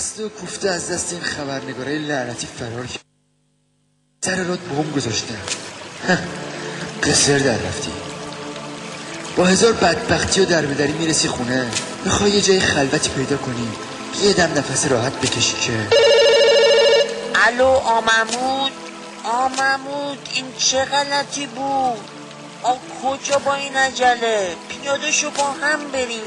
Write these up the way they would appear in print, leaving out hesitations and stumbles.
خسته و کوفته از دست این خبرنگارای لعنتی فرار کرد. سر راد بوم گذاشتم. قصر در رفتی با هزار بدبختی و دربدری میرسی خونه، میخوای یه جای خلوتی پیدا کنی یه دم نفس راحت بکشی که الو آممود این چه غلطی بود؟ کجا با این عجله؟ پیاده‌شو با هم بریم.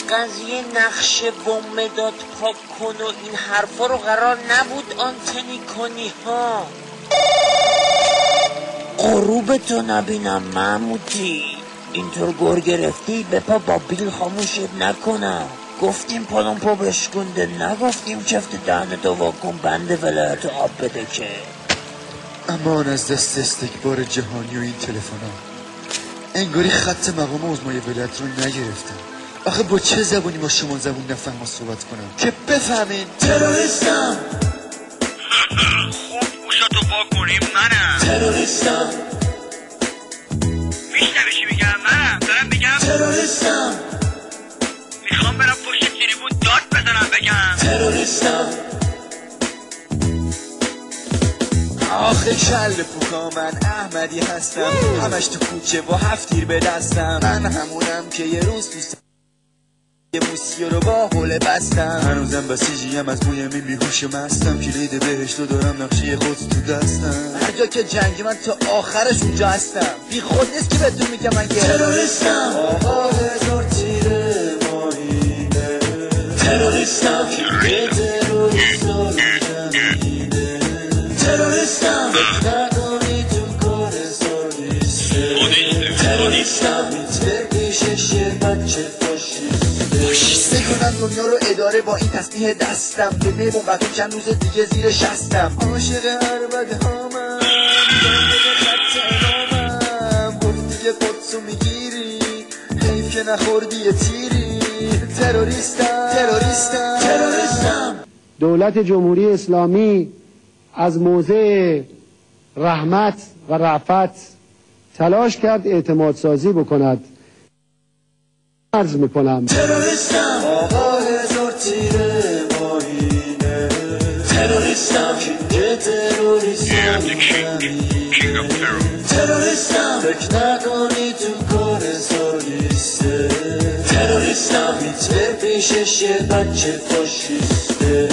قضیه نقش بوم داد پاک کن و این حرفا رو قرار نبود آنتنی کنی ها. غروبتو نبینم محمودی، اینطور گر گرفتی بپا با بیل خاموشت نکنم. گفتیم پالون بشکنده، نگفتیم چفت دهنتو واکن بند ولایت آب بده که. امان از دست استکبار جهانی و این تلفن‌ها. انگاری خط مقام عظمای ولایت رو نگرفتم. آخه با چه زبونی با شما زبون نفهمم صحبت کنم که بفهمین تروریستم. خب گوشاتو با کنیم منم تروریستم. میشنوی چی میگم؟ منم دارم بگم تروریستم. میخوام برم پشت تریبون داد بزنم بگم تروریستم. آخه کل پوکا من احمدی هستم، همش تو کوچه با 7 تیر به دستم. من همونم که یه روز دوست یه موسیو رو با حوله بستم. هنوزم بسیجیم از بوی می بیهوش مستم، کلید بهشت رو دارم نقشه خود تو دستم. هر جا که جنگی من تا آخرش اونجا هستم. بی خود نیست که بهتون میگم من تروریستم. آقا هزار تیره ماهینه تروریستم. تروریستم تروریستم. نکنی تو کار سالیسته تروریستم. میتره پیشش یه بچه فاشیسته کنم دنیا رو اداره با این تسبیح دستم. دمه بومبتون چند روز دیگه زیر شستم. عاشق عربده هامم دنبال خط امامم. گفتی که قدسو میگیری حیف که نخوردی یه تیری. تروریستم. دولت جمهوری اسلامی از موضع رحمت و رأفت تلاش کرد اعتماد سازی بکند. عرض میکنم تروریستم. آقا هزار تیره ماهینه تروریستم. تروریستم. فکر نکنی تو کار سالیسته تروریستم. میتره پیشش یه بچه فاشیسته.